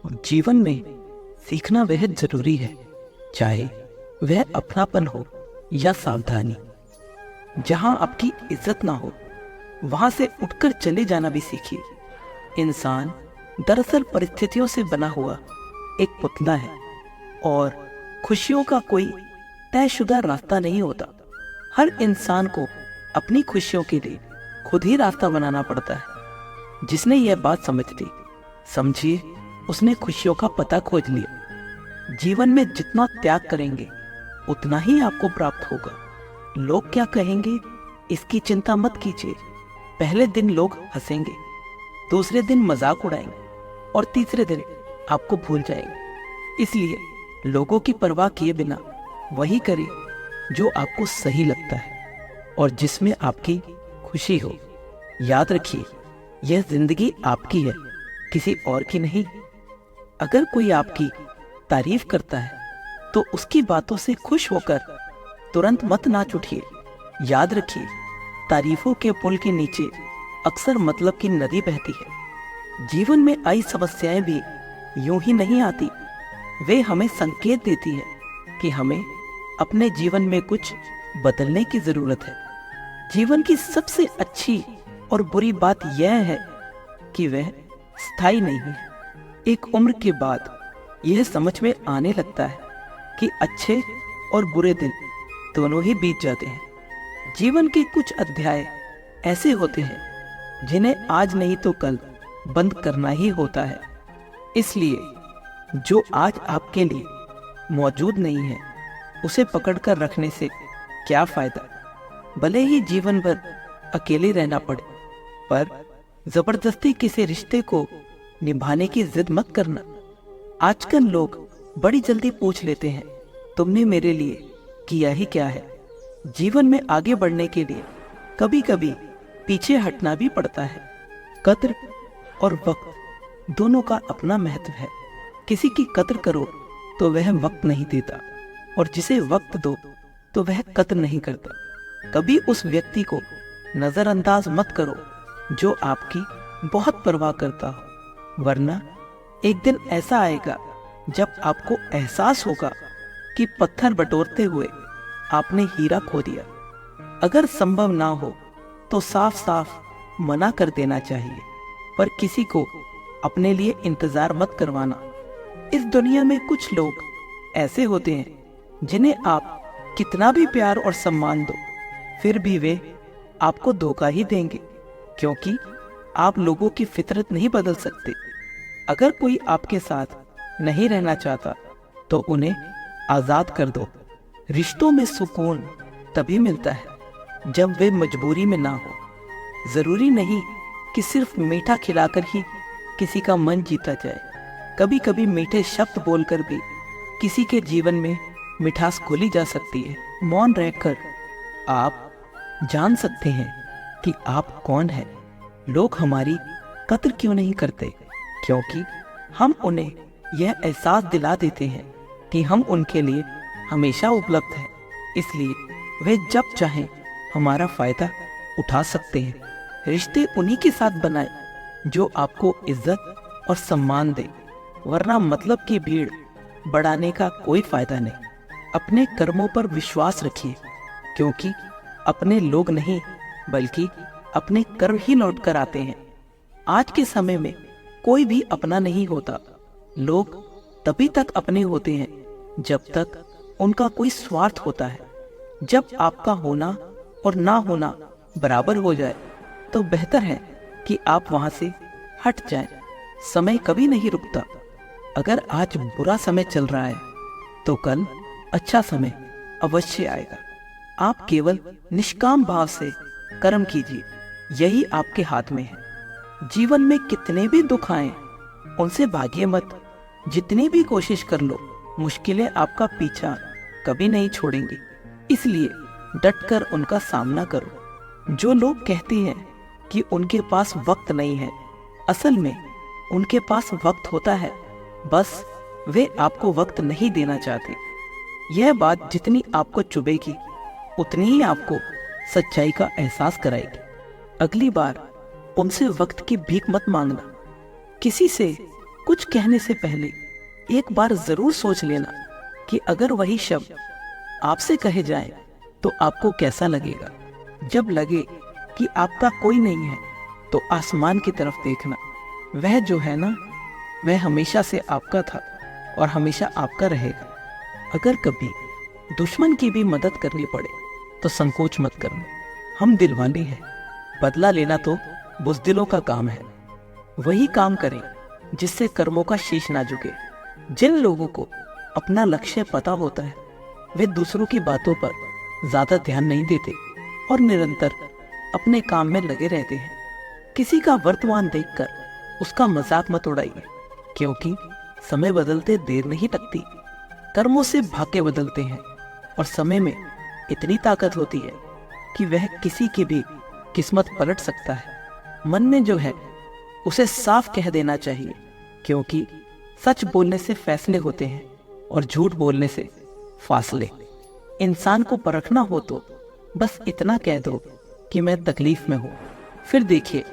जीवन में सीखना बेहद जरूरी है, चाहे वह अपनापन हो या सावधानी। जहां आपकी इज्जत ना हो वहां से उठकर चले जाना भी सीखिए। इंसान दरअसल परिस्थितियों से बना हुआ एक पुतला है और खुशियों का कोई तयशुदा रास्ता नहीं होता। हर इंसान को अपनी खुशियों के लिए खुद ही रास्ता बनाना पड़ता है। जिसने यह बात समझ ली, समझिए उसने खुशियों का पता खोज लिया। जीवन में जितना त्याग करेंगे उतना ही आपको प्राप्त होगा। लोग क्या कहेंगे इसकी चिंता मत कीजिए। पहले दिन लोग हंसेंगे, दूसरे दिन मजाक उड़ाएंगे और तीसरे दिन आपको भूल जाएंगे। इसलिए लोगों की परवाह किए बिना वही करिए जो आपको सही लगता है और जिसमें आपकी खुशी हो। याद रखिए, यह जिंदगी आपकी है, किसी और की नहीं। अगर कोई आपकी तारीफ करता है तो उसकी बातों से खुश होकर तुरंत मत नाच उठिए। याद रखिए, तारीफों के पुल के नीचे अक्सर मतलब की नदी बहती है। जीवन में आई समस्याएं भी यूं ही नहीं आती, वे हमें संकेत देती है कि हमें अपने जीवन में कुछ बदलने की जरूरत है। जीवन की सबसे अच्छी और बुरी बात यह है कि वह स्थायी नहीं है। एक उम्र के बाद यह समझ में आने लगता है कि अच्छे और बुरे दिन दोनों ही बीत जाते हैं। जीवन के कुछ अध्याय ऐसे होते हैं जिन्हें आज नहीं तो कल बंद करना ही होता है। इसलिए जो आज आपके लिए मौजूद नहीं है उसे पकड़कर रखने से क्या फायदा। भले ही जीवन भर अकेले रहना पड़े, पर जबरदस्ती किसी रिश्ते को निभाने की जिद मत करना। आजकल लोग बड़ी जल्दी पूछ लेते हैं, तुमने मेरे लिए किया ही क्या है। जीवन में आगे बढ़ने के लिए कभी कभी पीछे हटना भी पड़ता है। कद्र और वक्त दोनों का अपना महत्व है। किसी की कद्र करो तो वह वक्त नहीं देता, और जिसे वक्त दो तो वह कद्र नहीं करता। कभी उस व्यक्ति को नजरअंदाज मत करो जो आपकी बहुत परवाह करता हो, वरना एक दिन ऐसा आएगा जब आपको एहसास होगा कि पत्थर बटोरते हुए आपने हीरा खो दिया। अगर संभव ना हो तो साफ साफ मना कर देना चाहिए, पर किसी को अपने लिए इंतजार मत करवाना। इस दुनिया में कुछ लोग ऐसे होते हैं जिन्हें आप कितना भी प्यार और सम्मान दो, फिर भी वे आपको धोखा ही देंगे, क्योंकि आप लोगों की फितरत नहीं बदल सकते। अगर कोई आपके साथ नहीं रहना चाहता तो उन्हें आजाद कर दो। रिश्तों में सुकून तभी मिलता है जब वे मजबूरी में ना हो। जरूरी नहीं कि सिर्फ मीठा खिलाकर ही किसी का मन जीता जाए। कभी कभी मीठे शब्द बोलकर भी किसी के जीवन में मिठास घोली जा सकती है। मौन रहकर आप जान सकते हैं कि आप कौन हैं। लोग हमारी कद्र क्यों नहीं करते? क्योंकि हम उन्हें यह एहसास दिला देते हैं कि हम उनके लिए हमेशा उपलब्ध हैं। इसलिए वे जब चाहें हमारा फायदा उठा सकते हैं। रिश्ते उन्हीं के साथ बनाएं जो आपको इज्जत और सम्मान दे, वरना मतलब की भीड़ बढ़ाने का कोई फायदा नहीं। अपने कर्मों पर विश्वास रखिए, क्योंकि अपने लोग नहीं बल्कि अपने कर्म ही लौट कर आते हैं। आज के समय में कोई भी अपना नहीं होता। लोग तभी तक अपने होते हैं जब तक उनका कोई स्वार्थ होता है। जब आपका होना और ना होना बराबर हो जाए तो बेहतर है कि आप वहां से हट जाएं। समय कभी नहीं रुकता। अगर आज बुरा समय चल रहा है तो कल अच्छा समय अवश्य आएगा। आप केवल निष्काम भाव से कर्म कीजिए, यही आपके हाथ में है। जीवन में कितने भी दुख आए उनसे भागिए मत। जितनी भी कोशिश कर लो, मुश्किलें आपका पीछा कभी नहीं छोड़ेंगी। इसलिए डटकर उनका सामना करो। जो लोग कहते हैं कि उनके पास वक्त नहीं है, असल में उनके पास वक्त होता है, बस वे आपको वक्त नहीं देना चाहते। यह बात जितनी आपको चुभेगी उतनी ही आपको सच्चाई का एहसास कराएगी। अगली बार उनसे वक्त की भीख मत मांगना। किसी से कुछ कहने से पहले एक बार जरूर सोच लेना कि अगर वही शब्द आपसे कहे जाए तो आपको कैसा लगेगा। जब लगे कि आपका कोई नहीं है तो आसमान की तरफ देखना। वह जो है ना, वह हमेशा से आपका था और हमेशा आपका रहेगा। अगर कभी दुश्मन की भी मदद करनी पड़े तो संकोच मत करना। हम दिलवाले हैं, बदला लेना तो बुज़दिलों का काम है। वही काम करें जिससे कर्मों का शीश ना झुके। जिन लोगों को अपना लक्ष्य पता होता है वे दूसरों की बातों पर ज्यादा ध्यान नहीं देते और निरंतर अपने काम में लगे रहते हैं। किसी का वर्तमान देखकर उसका मजाक मत उड़ाइए, क्योंकि समय बदलते देर नहीं लगती। कर्मों से भाग्य बदलते हैं और समय में इतनी ताकत होती है कि वह किसी की भी किस्मत पलट सकता है। मन में जो है उसे साफ कह देना चाहिए, क्योंकि सच बोलने से फैसले होते हैं और झूठ बोलने से फासले। इंसान को परखना हो तो बस इतना कह दो कि मैं तकलीफ में हूं, फिर देखिए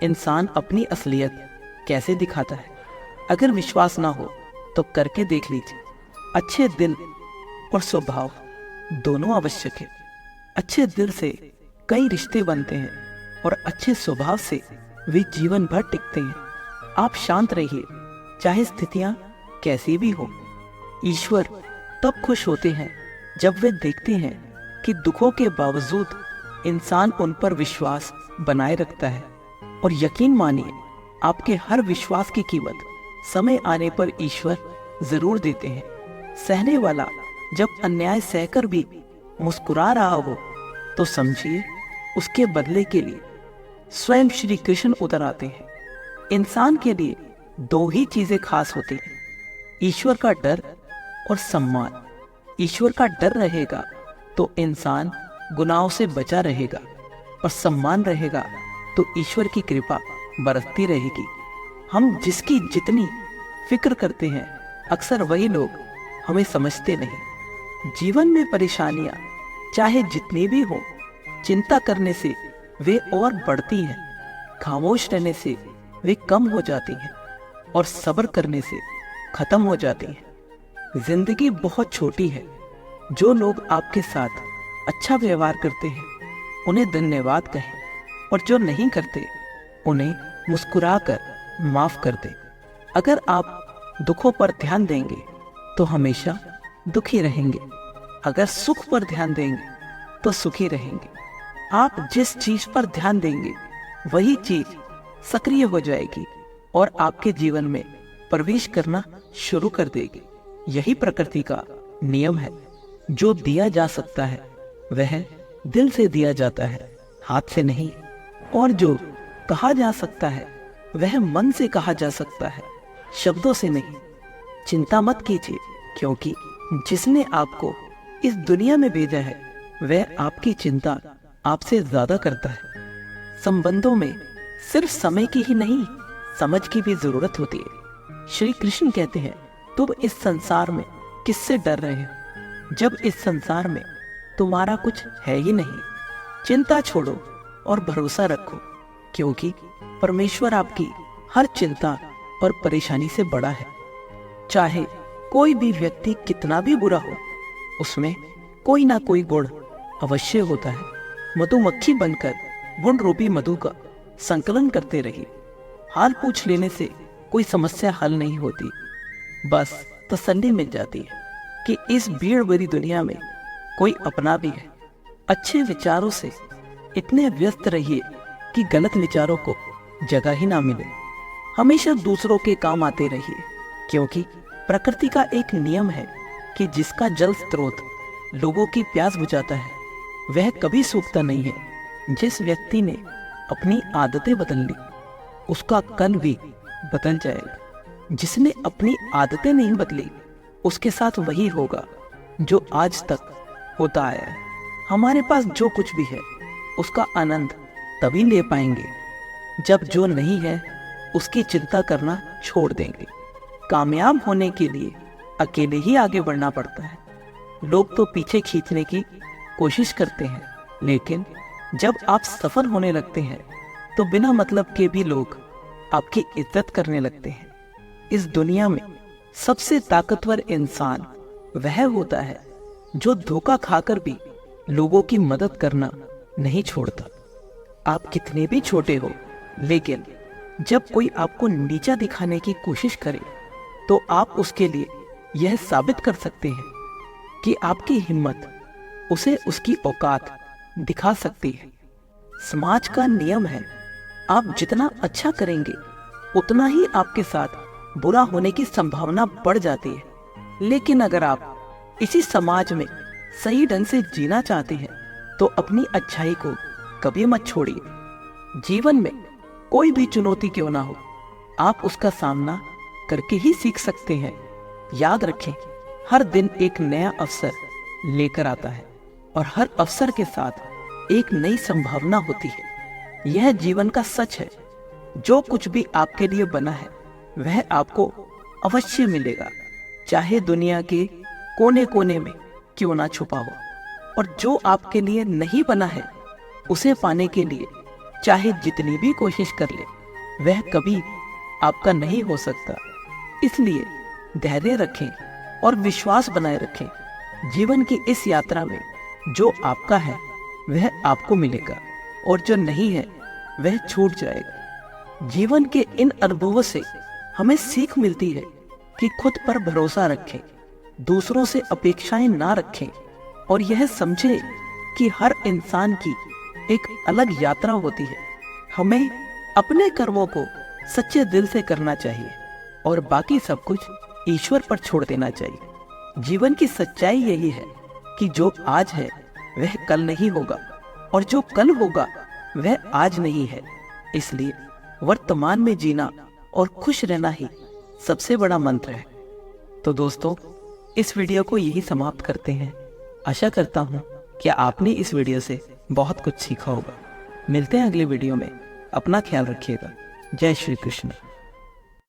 इंसान अपनी असलियत कैसे दिखाता है। अगर विश्वास ना हो तो करके देख लीजिए। अच्छे दिल और स्वभाव दोनों आवश्यक है। अच्छे दिल से कई रिश्ते बनते हैं और अच्छे स्वभाव से वे जीवन भर टिकते हैं। आप शांत रहिए, चाहे स्थितियां कैसी भी हो। ईश्वर तब खुश होते हैं जब वे देखते हैं कि दुखों के बावजूद इंसान उन पर विश्वास बनाए रखता है। और यकीन मानिए, आपके हर विश्वास की कीमत समय आने पर ईश्वर जरूर देते हैं। सहने वाला जब अन्याय सहकर भी मुस्कुरा रहा हो तो समझिए उसके बदले के लिए स्वयं श्री कृष्ण उतर आते हैं। इंसान के लिए दो ही चीजें खास होती हैं, ईश्वर का डर और सम्मान। ईश्वर का डर रहेगा तो इंसान गुनाहों से बचा रहेगा, और सम्मान रहेगा तो ईश्वर की कृपा बरसती रहेगी। हम जिसकी जितनी फिक्र करते हैं अक्सर वही लोग हमें समझते नहीं। जीवन में परेशानियां चाहे जितनी भी हो, चिंता करने से वे और बढ़ती हैं, खामोश रहने से वे कम हो जाती हैं और सब्र करने से खत्म हो जाती हैं। जिंदगी बहुत छोटी है। जो लोग आपके साथ अच्छा व्यवहार करते हैं उन्हें धन्यवाद कहें, और जो नहीं करते उन्हें मुस्कुराकर माफ कर दें। अगर आप दुखों पर ध्यान देंगे तो हमेशा दुखी रहेंगे, अगर सुख पर ध्यान देंगे तो सुखी रहेंगे। आप जिस चीज पर ध्यान देंगे वही चीज सक्रिय हो जाएगी और आपके जीवन में प्रवेश करना शुरू कर देगी। यही प्रकृति का नियम है। जो दिया जा सकता है वह दिल से दिया जाता है, हाथ से नहीं। और जो कहा जा सकता है वह मन से कहा जा सकता है, शब्दों से नहीं। चिंता मत कीजिए, क्योंकि जिसने आपको इस दुनिया में भेजा है वह आपकी चिंता आपसे ज्यादा करता है। संबंधों में सिर्फ समय की ही नहीं, समझ की भी जरूरत होती है। श्री कृष्ण कहते हैं, तुम इस संसार में किससे डर रहे हो जब इस संसार में तुम्हारा कुछ है ही नहीं। चिंता छोड़ो और भरोसा रखो, क्योंकि परमेश्वर आपकी हर चिंता और परेशानी से बड़ा है। चाहे कोई भी व्यक्ति कितना भी बुरा हो, उसमें कोई ना कोई गुण अवश्य होता है। मधुमक्खी बनकर गुण रूपी मधु का संकलन करते रहिए। हाल पूछ लेने से कोई समस्या हल नहीं होती, बस तसल्ली मिल जाती है कि इस भीड़ भरी दुनिया में कोई अपना भी है। अच्छे विचारों से इतने व्यस्त रहिए कि गलत विचारों को जगह ही ना मिले। हमेशा दूसरों के काम आते रहिए, क्योंकि प्रकृति का एक नियम है कि जिसका जल स्रोत लोगों की प्यास बुझाता है वह कभी सूखता नहीं है। जिस व्यक्ति ने अपनी आदतें बदल ली उसका कल भी बदल जाएगा। जिसने अपनी आदतें नहीं बदली उसके साथ वही होगा जो आज तक होता आया है। हमारे पास जो कुछ भी है उसका आनंद तभी ले पाएंगे जब जो नहीं है उसकी चिंता करना छोड़ देंगे। कामयाब होने के लिए अकेले ही आगे बढ़ना पड़ता है। लोग तो पीछे खींचने की कोशिश करते हैं, लेकिन जब आप सफल होने लगते हैं तो बिना मतलब के भी लोग आपकी इज्जत करने लगते हैं। इस दुनिया में सबसे ताकतवर इंसान वह होता है जो धोखा खाकर भी लोगों की मदद करना नहीं छोड़ता। आप कितने भी छोटे हो, लेकिन जब कोई आपको नीचा दिखाने की कोशिश करे तो आप उसके लिए यह साबित कर सकते हैं कि आपकी हिम्मत उसे उसकी औकात दिखा सकती है। समाज का नियम है, आप जितना अच्छा करेंगे उतना ही आपके साथ बुरा होने की संभावना बढ़ जाती है। लेकिन अगर आप इसी समाज में सही ढंग से जीना चाहते हैं तो अपनी अच्छाई को कभी मत छोड़िए। जीवन में कोई भी चुनौती क्यों ना हो, आप उसका सामना करके ही सीख सकते हैं। याद रखें, हर दिन एक नया अवसर लेकर आता है और हर अवसर के साथ एक नई संभावना होती है। यह जीवन का सच है। जो कुछ भी आपके लिए बना है वह आपको अवश्य मिलेगा, चाहे दुनिया के कोने कोने में क्यों ना छुपा हो। और जो आपके लिए नहीं बना है उसे पाने के लिए चाहे जितनी भी कोशिश कर ले, वह कभी आपका नहीं हो सकता। इसलिए धैर्य रखें और विश्वास बनाए रखें। जीवन की इस यात्रा में जो आपका है वह आपको मिलेगा और जो नहीं है वह छूट जाएगा। जीवन के इन अनुभवों से हमें सीख मिलती है कि खुद पर भरोसा रखें, दूसरों से अपेक्षाएं ना रखें और यह समझें कि हर इंसान की एक अलग यात्रा होती है। हमें अपने कर्मों को सच्चे दिल से करना चाहिए और बाकी सब कुछ ईश्वर पर छोड़ देना चाहिए। जीवन की सच्चाई यही है कि जो आज है वह कल नहीं होगा और जो कल होगा वह आज नहीं है। इसलिए वर्तमान में जीना और खुश रहना ही सबसे बड़ा मंत्र है। तो दोस्तों, इस वीडियो को यही समाप्त करते हैं। आशा करता हूँ कि आपने इस वीडियो से बहुत कुछ सीखा होगा। मिलते हैं अगले वीडियो में। अपना ख्याल रखिएगा। जय श्री कृष्ण।